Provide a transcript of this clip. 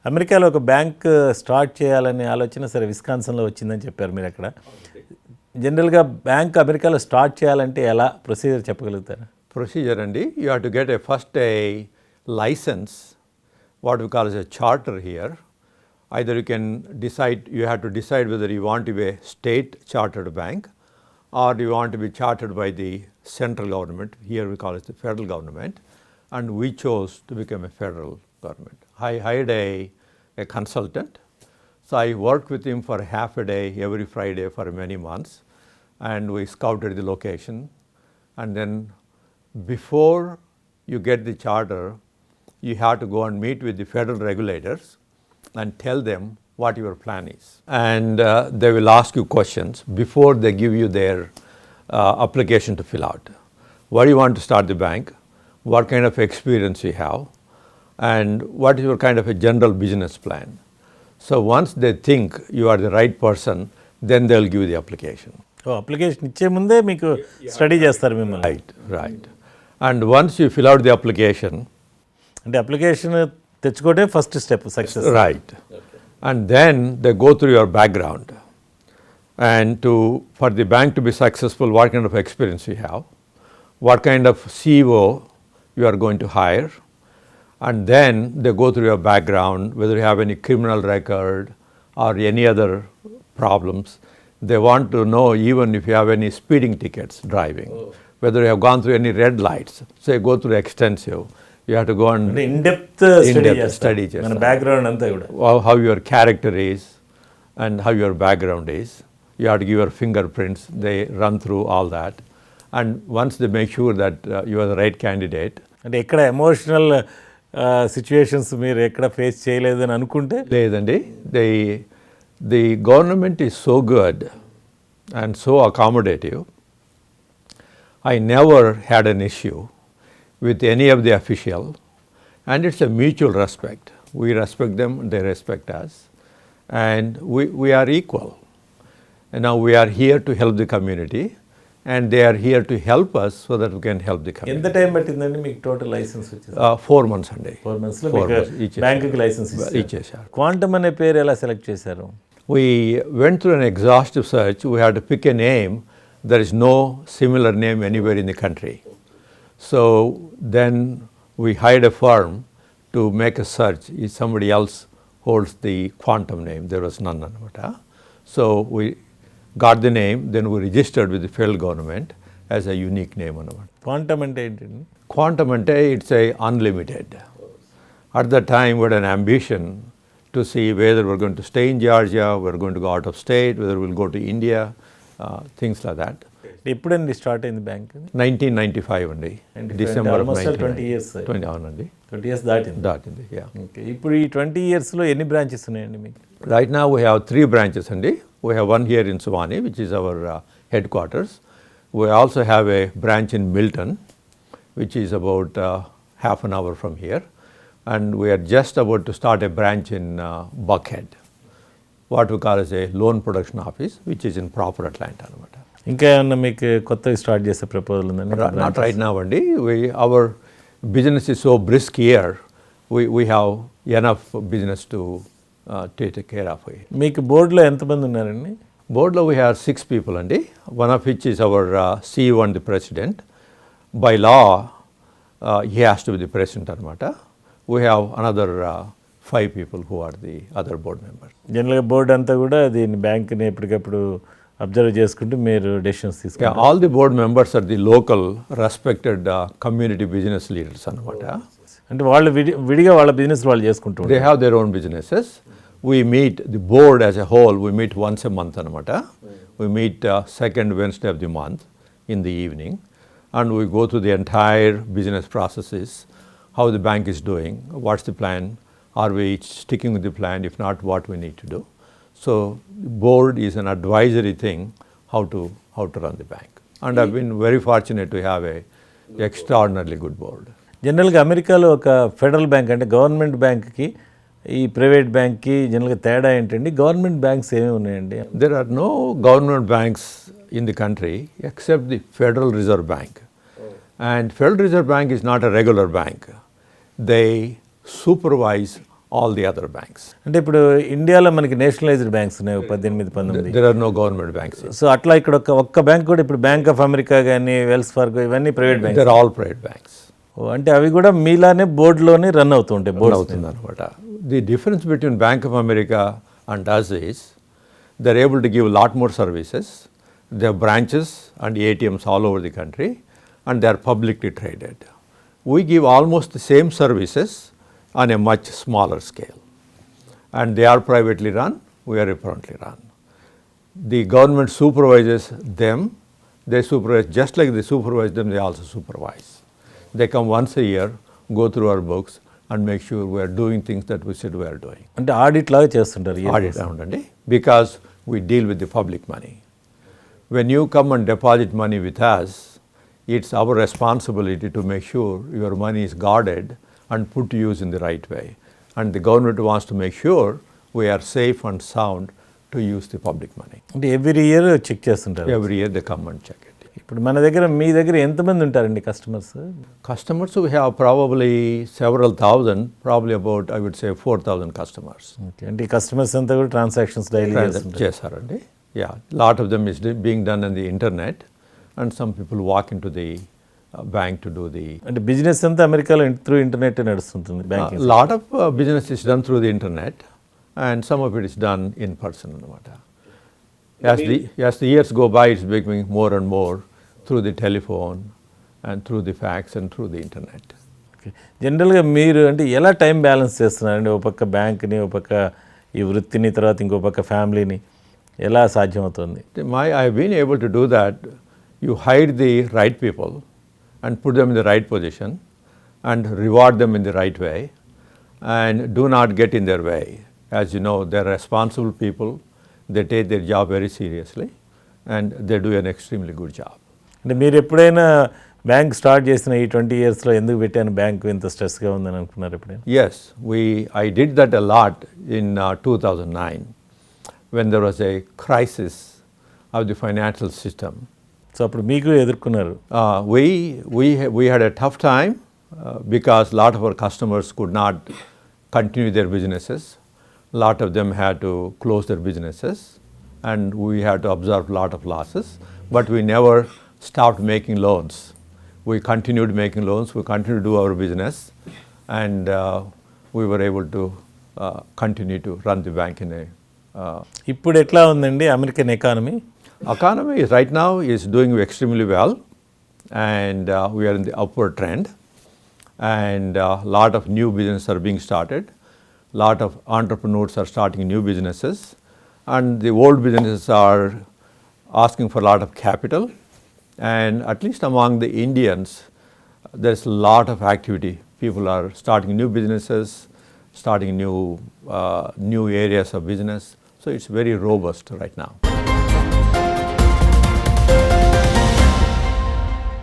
అమెరికాలో ఒక bank start చేయాలనే ఆలోచన సరే విస్కాన్సన్లో వచ్చిందని చెప్పారు మీరు అక్కడ. జనరల్గా బ్యాంక్ అమెరికాలో స్టార్ట్ చేయాలంటే ఎలా ప్రొసీజర్ చెప్పగలుగుతారా? ప్రొసీజర్ అండి, you have to get first a licence, what we call as a charter here. Either you have to decide whether you want to be a state chartered bank or you want to be chartered by the central government. Here we call it the federal government, and we chose to become a federal government. I hired a consultant, so I worked with him for half a day every Friday for many months, and we scouted the location. And then before you get the charter, you have to go and meet with the federal regulators and tell them what your plan is. And they will ask you questions before they give you their application to fill out. Why do you want to start the bank? What kind of experience you have? And what is your kind of a general business plan? So once they think you are the right person, then they will give you the application. Application ఇచ్చే ముందే మీకు study చేస్తారు మిమ్మల్ని. Right. And once you fill out the application, అంటే application తెచ్చుకోవటే first step success. Right. And then they go through your background, and for the bank to be successful, what kind of experience you have, what kind of CEO you are going to hire, and then they go through your background, whether you have any criminal record or any other problems. They want to know even if you have any speeding tickets driving, whether you have gone through any red lights. So you go through extensive. You have to go and in-depth study మన background అంతా కూడా, how your character is and how your background is. You have to give your fingerprints. They run through all that, and once they make sure that you are the right candidate. అంటే ఎక్కడ emotional situations మీరు ఎక్కడ face చేయలేదని అనుకుంటే? లేదండి, the government is so good and so accommodative. I never had an issue with any of the official, and it's a mutual respect. We respect them, they respect us, and we are equal. And now we are here to help the community, and they are here to help us so that we can help the community. ఎంత time పట్టిందండి మీకు total licence వచ్చేసి? 4 months అండి. 4 monthsలో బ్యాంకుకి licence ఇచ్చేసారు. Quantum అనే పేరు ఎలా సెలెక్ట్ చేశారు? We went through an exhaustive search. We had to pick a name. There is no similar name anywhere in the country. So then we hired a firm to make a search if somebody else holds the quantum name. There was none. So we got the name, then we registered with the federal government as a unique name. Quantum అంటే ఏంటండి? Quantum అంటే it's a unlimited. At that time we had an ambition to see whether we're going to stay in Georgia, we're going to go out of state, whether we'll go to India, things like that. ఎప్పుడండి start అయింది bank? 1995 అండి, December 20 years. 20 అవునండి, 20 years దాటింది. yeah. Okay. ఇప్పుడు ఈ 20 yearsలో ఎన్ని branches ఉన్నాయండి మీకు? Right now we have 3 branches అండి. We have one here in Suwannee, which is our headquarters. We also have a branch in Milton, which is about half an hour from here, and we are just about to start a branch in Buckhead, what we call as a loan production office, which is in proper Atlanta అనమాట. ఇంకా ఏమన్నా మీకు కొత్తగా start చేసే proposal ఉందండి? Not right now అండి. Our business is so brisk here. We have enough business to take care of it. మీకు బోర్డులో ఎంతమంది ఉన్నారండి? బోర్డులో we have 6 people అండి, one of which is our CEO and the president. By law he has to be the president అనమాట. We have another 5 people who are the other board members. జనరల్గా board అంతా కూడా దీన్ని బ్యాంక్ని ఎప్పటికప్పుడు observe చేసుకుంటూ మీరు decisions తీసుకుంటారు? All the board members are the local respected community business leaders అనమాట. అంటే వాళ్ళు విడిగా వాళ్ళ బిజినెస్ వాళ్ళు చేసుకుంటారు. They have their own businesses. We meet, the board as a whole, we meet once a month అనమాట. We meet second Wednesday of the month in the evening, and we go through the entire business processes, how the bank is doing, what's the plan, are we sticking with the plan, if not, what we need to do. So the board is an advisory thing, how to run the bank, and I've been very fortunate to have a extraordinarily good board. జనరల్గా అమెరికాలో ఒక federal bank అంటే government బ్యాంక్కి ఈ private బ్యాంక్కి జనరల్గా తేడా ఏంటండి? గవర్నమెంట్ బ్యాంక్స్ ఏమేమి ఉన్నాయండి? There are no government banks in the country except the Federal Reserve Bank. And Federal Reserve Bank is not a regular bank. They supervise all the other banks. అంటే ఇప్పుడు ఇండియాలో మనకి నేషనలైజ్డ్ బ్యాంక్స్ ఉన్నాయి 18-19. There are no government banks. So అట్లా ఇక్కడ ఒక్క bank కూడా ఇప్పుడు బ్యాంక్ ఆఫ్ అమెరికా కానీ వెల్స్ ఫార్గో ఇవన్నీ private banks. They're all private banks. అంటే అవి కూడా మీలానే బోర్డులోనే రన్ అవుతుంటాయి. బోర్డు అవుతుందన్నమాట. The difference between Bank of America and us is they're able to give a lot more services. They have branches and ATMs all over the country, and they are publicly traded. We give almost the same services on a much smaller scale, and they are privately run, we are privately run. The government supervises them, they supervise just like they supervise them, they also supervise. They come once a year, go through our books and make sure we are doing things that we said we are doing. అంటే audit లాగా చేస్తుంటారు. Audit అవునండి, because we deal with the public money. When you come and deposit money with us, it's our responsibility to make sure your money is guarded and put to use in the right way. And the government wants to make sure we are safe and sound to use the public money. అంటే every year check చేస్తుంటారు. Every year they come and check it. ఇప్పుడు మన దగ్గర మీ దగ్గర ఎంతమంది ఉంటారండి customers? Customers, we have probably several thousand, probably about I would say 4,000 customers. Okay, అంటే ఈ కస్టమర్స్ అంతా కూడా ట్రాన్సాక్షన్స్ డైలీ చేస్తుంటారు. చేస్తారండి. Yeah, lot of them is being done on the internet, and some people walk into the bank to do the. అంటే business అంతా అమెరికాలో through internet నడుస్తుంటుంది banking. Lot of business is done through the internet, and some of it is done in person. As the years go by, it's becoming more and more through the telephone and through the fax and through the internet. Okay, జనరల్గా మీరు అంటే ఎలా time balance చేస్తున్నారండి? ఒక పక్క బ్యాంక్ని, ఒక పక్క ఈ వృత్తిని, తర్వాత ఇంకో పక్క ఫ్యామిలీని ఎలా సాధ్యమవుతుంది? I've been able to do that. You hire the right people and put them in the right position and reward them in the right way, and do not get in their way. As you know, they're responsible people, they take their job very seriously, and they do an extremely good job. అంటే మీరు ఎప్పుడైనా bank start చేసిన ఈ 20 ఇయర్స్లో ఎందుకు పెట్టాను bank ఇంత స్ట్రెస్గా ఉందని అనుకున్నారు ఎప్పుడైనా? Yes, I did that a lot in 2009 when there was a crisis of the financial system. So అప్పుడు మీకు ఎదుర్కొన్నారు. We had a tough time because a lot of our customers could not continue their businesses. A lot of them had to close their businesses, and we had to absorb a lot of losses. But we never stopped making loans. We continued making loans. We continued to do our business, and we were able to continue to run the bank in a. ఇప్పుడు ఎట్లా ఉందండి American economy? Economy is right now is doing extremely well, and we are in the upward trend, and a lot of new businesses are being started. Lot of entrepreneurs are starting new businesses, and the old businesses are asking for a lot of capital, and at least among the Indians there's a lot of activity. People are starting new businesses, starting new areas of business, so it's very robust right now.